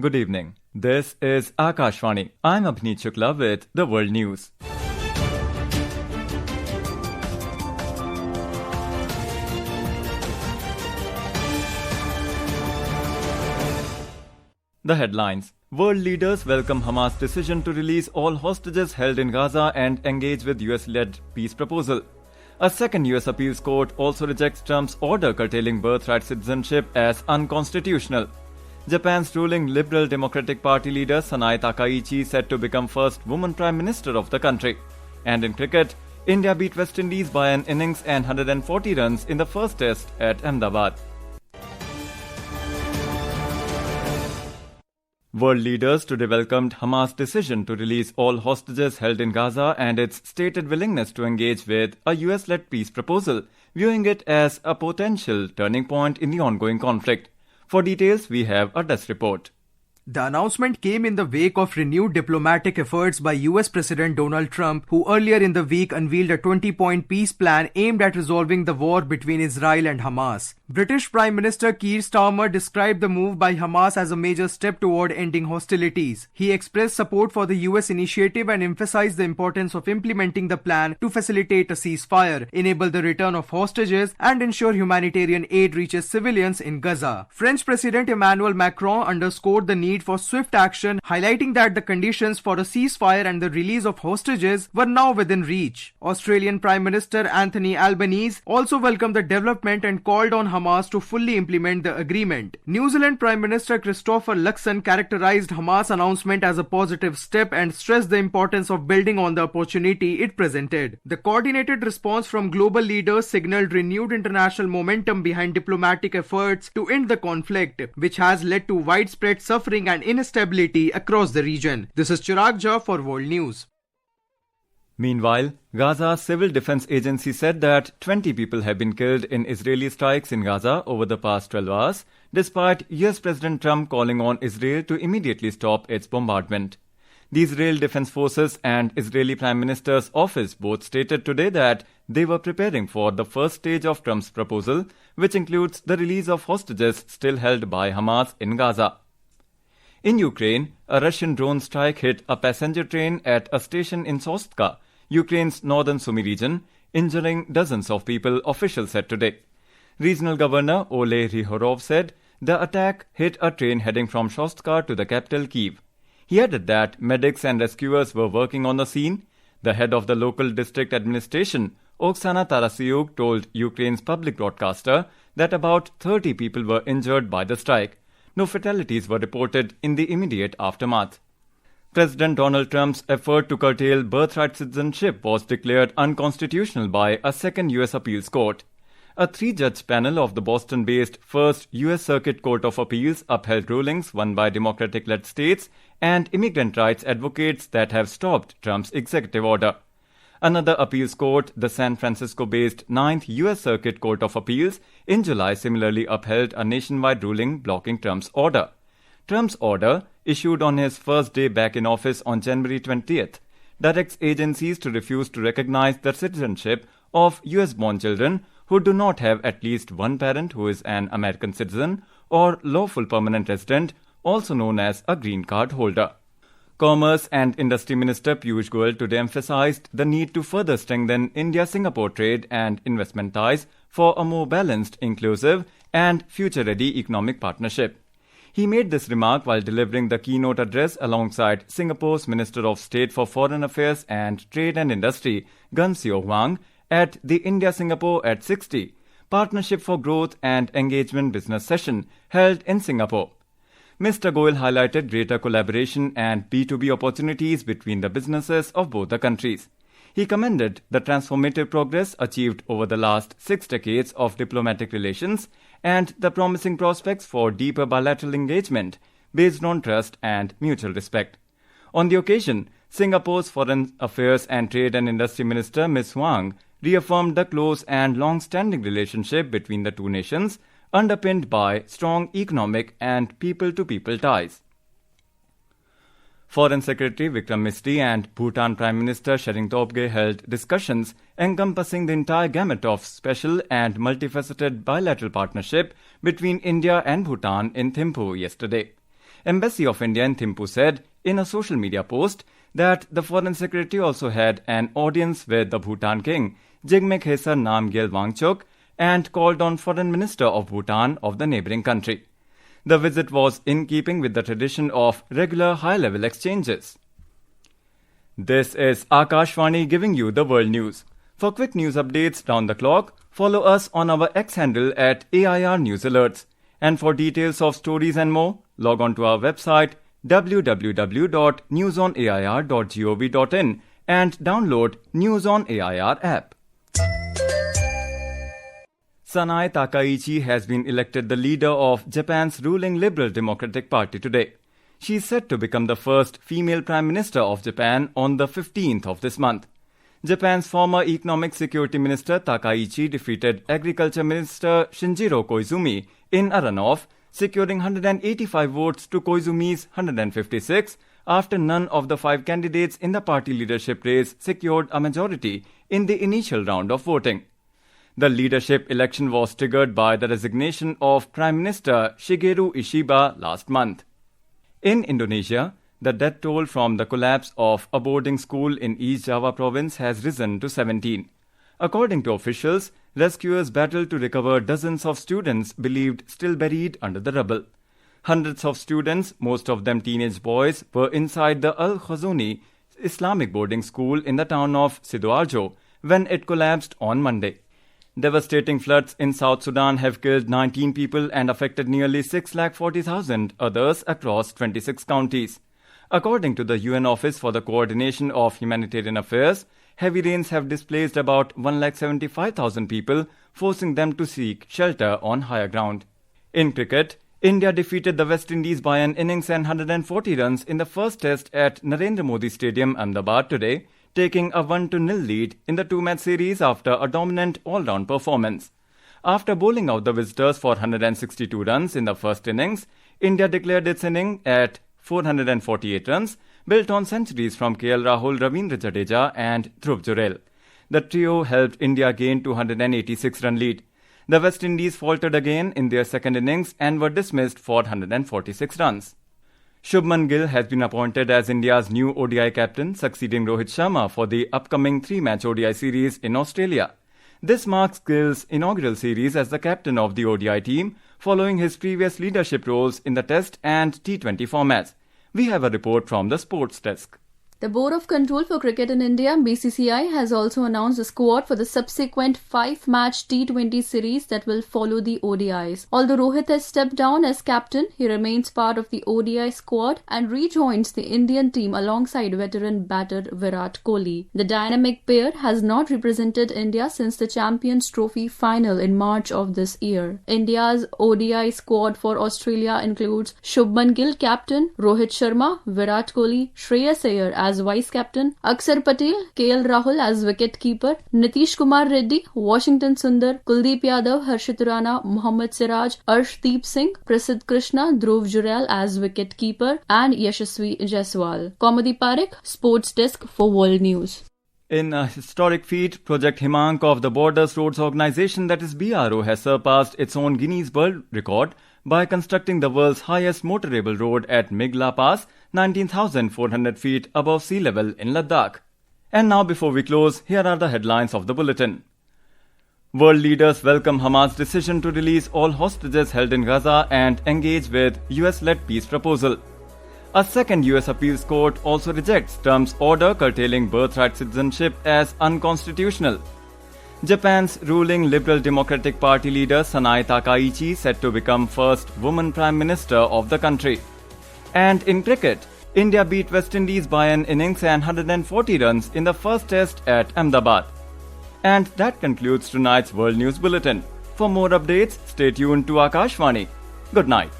Good evening. This is Akashvani. I'm Abhineet Shukla with the World News. The headlines. World leaders welcome Hamas' decision to release all hostages held in Gaza and engage with US-led peace proposal. A second US appeals court also rejects Trump's order curtailing birthright citizenship as unconstitutional. Japan's ruling Liberal Democratic Party leader Sanae Takaichi set to become first woman prime minister of the country. And in cricket, India beat West Indies by an innings and 140 runs in the first test at Ahmedabad. World leaders today welcomed Hamas' decision to release all hostages held in Gaza and its stated willingness to engage with a US-led peace proposal, viewing it as a potential turning point in the ongoing conflict. For details, we have a desk report. The announcement came in the wake of renewed diplomatic efforts by US President Donald Trump, who earlier in the week unveiled a 20-point peace plan aimed at resolving the war between Israel and Hamas. British Prime Minister Keir Starmer described the move by Hamas as a major step toward ending hostilities. He expressed support for the US initiative and emphasized the importance of implementing the plan to facilitate a ceasefire, enable the return of hostages, and ensure humanitarian aid reaches civilians in Gaza. French President Emmanuel Macron underscored the need for swift action, highlighting that the conditions for a ceasefire and the release of hostages were now within reach. Australian Prime Minister Anthony Albanese also welcomed the development and called on Hamas to fully implement the agreement. New Zealand Prime Minister Christopher Luxon characterized Hamas' announcement as a positive step and stressed the importance of building on the opportunity it presented. The coordinated response from global leaders signaled renewed international momentum behind diplomatic efforts to end the conflict, which has led to widespread suffering and instability across the region. This is Chirag Jha for World News. Meanwhile, Gaza's Civil Defense Agency said that 20 people have been killed in Israeli strikes in Gaza over the past 12 hours, despite US President Trump calling on Israel to immediately stop its bombardment. The Israel Defense Forces and Israeli Prime Minister's office both stated today that they were preparing for the first stage of Trump's proposal, which includes the release of hostages still held by Hamas in Gaza. In Ukraine, a Russian drone strike hit a passenger train at a station in Sostka, Ukraine's northern Sumy region, injuring dozens of people, officials said today. Regional Governor Ole Ryhorov said the attack hit a train heading from Shostka to the capital Kyiv. He added that medics and rescuers were working on the scene. The head of the local district administration, Oksana Tarasyuk, told Ukraine's public broadcaster that about 30 people were injured by the strike. No fatalities were reported in the immediate aftermath. President Donald Trump's effort to curtail birthright citizenship was declared unconstitutional by a second US appeals court. A 3-judge panel of the Boston-based First US Circuit Court of Appeals upheld rulings won by Democratic-led states and immigrant rights advocates that have stopped Trump's executive order. Another appeals court, the San Francisco-based 9th U.S. Circuit Court of Appeals, in July similarly upheld a nationwide ruling blocking Trump's order. Trump's order, issued on his first day back in office on January 20th, directs agencies to refuse to recognize the citizenship of U.S.-born children who do not have at least one parent who is an American citizen or lawful permanent resident, also known as a green card holder. Commerce and Industry Minister Piyush Goyal today emphasized the need to further strengthen India-Singapore trade and investment ties for a more balanced, inclusive, and future-ready economic partnership. He made this remark while delivering the keynote address alongside Singapore's Minister of State for Foreign Affairs and Trade and Industry, Gan Seo Huang, at the India-Singapore at 60 Partnership for Growth and Engagement business session held in Singapore. Mr. Goyal highlighted greater collaboration and B2B opportunities between the businesses of both the countries. He commended the transformative progress achieved over the last 6 decades of diplomatic relations and the promising prospects for deeper bilateral engagement based on trust and mutual respect. On the occasion, Singapore's Foreign Affairs and Trade and Industry Minister Ms. Huang reaffirmed the close and long-standing relationship between the two nations, underpinned by strong economic and people-to-people ties. Foreign Secretary Vikram Misri and Bhutan Prime Minister Tshering Tobgay held discussions encompassing the entire gamut of special and multifaceted bilateral partnership between India and Bhutan in Thimphu yesterday. Embassy of India in Thimphu said in a social media post that the Foreign Secretary also had an audience with the Bhutan King, Jigme Khesar Namgyel Wangchuk, and called on Foreign Minister of Bhutan of the neighbouring country. The visit was in keeping with the tradition of regular high-level exchanges. This is Akashvani giving you the world news. For quick news updates round the clock, follow us on our X handle at AIR News Alerts. And for details of stories and more, log on to our website www.newsonair.gov.in and download News on AIR app. Sanae Takaichi has been elected the leader of Japan's ruling Liberal Democratic Party today. She is set to become the first female Prime Minister of Japan on the 15th of this month. Japan's former Economic Security Minister Takaichi defeated Agriculture Minister Shinjiro Koizumi in a runoff, securing 185 votes to Koizumi's 156 after none of the 5 candidates in the party leadership race secured a majority in the initial round of voting. The leadership election was triggered by the resignation of Prime Minister Shigeru Ishiba last month. In Indonesia, the death toll from the collapse of a boarding school in East Java province has risen to 17. According to officials, rescuers battled to recover dozens of students believed still buried under the rubble. Hundreds of students, most of them teenage boys, were inside the Al Khazuni Islamic boarding school in the town of Sidoarjo when it collapsed on Monday. Devastating floods in South Sudan have killed 19 people and affected nearly 640,000 others across 26 counties. According to the UN Office for the Coordination of Humanitarian Affairs, heavy rains have displaced about 175,000 people, forcing them to seek shelter on higher ground. In cricket, India defeated the West Indies by an innings and 140 runs in the first test at Narendra Modi Stadium, Ahmedabad today, taking a 1-0 lead in the two-match series after a dominant all-round performance. After bowling out the visitors for 162 runs in the first innings, India declared its innings at 448 runs, built on centuries from KL Rahul, Ravindra Jadeja and Dhruv Jurel. The trio helped India gain 286-run lead. The West Indies faltered again in their second innings and were dismissed for 146 runs. Shubman Gill has been appointed as India's new ODI captain, succeeding Rohit Sharma for the upcoming 3-match ODI series in Australia. This marks Gill's inaugural series as the captain of the ODI team, following his previous leadership roles in the Test and T20 formats. We have a report from the Sports Desk. The Board of Control for Cricket in India, BCCI, has also announced a squad for the subsequent 5-match T20 series that will follow the ODIs. Although Rohit has stepped down as captain, he remains part of the ODI squad and rejoins the Indian team alongside veteran batter Virat Kohli. The dynamic pair has not represented India since the Champions Trophy final in March of this year. India's ODI squad for Australia includes Shubman Gill, captain, Rohit Sharma, Virat Kohli, Shreyas Iyer as vice-captain, Akshar Patel, KL Rahul as wicket-keeper, Nitish Kumar Reddy, Washington Sundar, Kuldeep Yadav, Harshit Rana, Mohammad Siraj, Arshdeep Singh, Prasidh Krishna, Dhruv Jurel as wicket-keeper and Yashasvi Jaiswal. Komati Parekh, Sports Desk for World News. In a historic feat, Project Himank of the Borders Roads Organization, that is BRO, has surpassed its own Guinness World Record by constructing the world's highest motorable road at Migla Pass, 19,400 feet above sea level in Ladakh. And now, before we close, here are the headlines of the bulletin. World leaders welcome Hamas' decision to release all hostages held in Gaza and engage with US-led peace proposal. A second US appeals court also rejects Trump's order curtailing birthright citizenship as unconstitutional. Japan's ruling Liberal Democratic Party leader Sanae Takaichi set to become first woman Prime Minister of the country. And in cricket, India beat West Indies by an innings and 140 runs in the first test at Ahmedabad. And that concludes tonight's World News Bulletin. For more updates, stay tuned to Akashvani. Good night.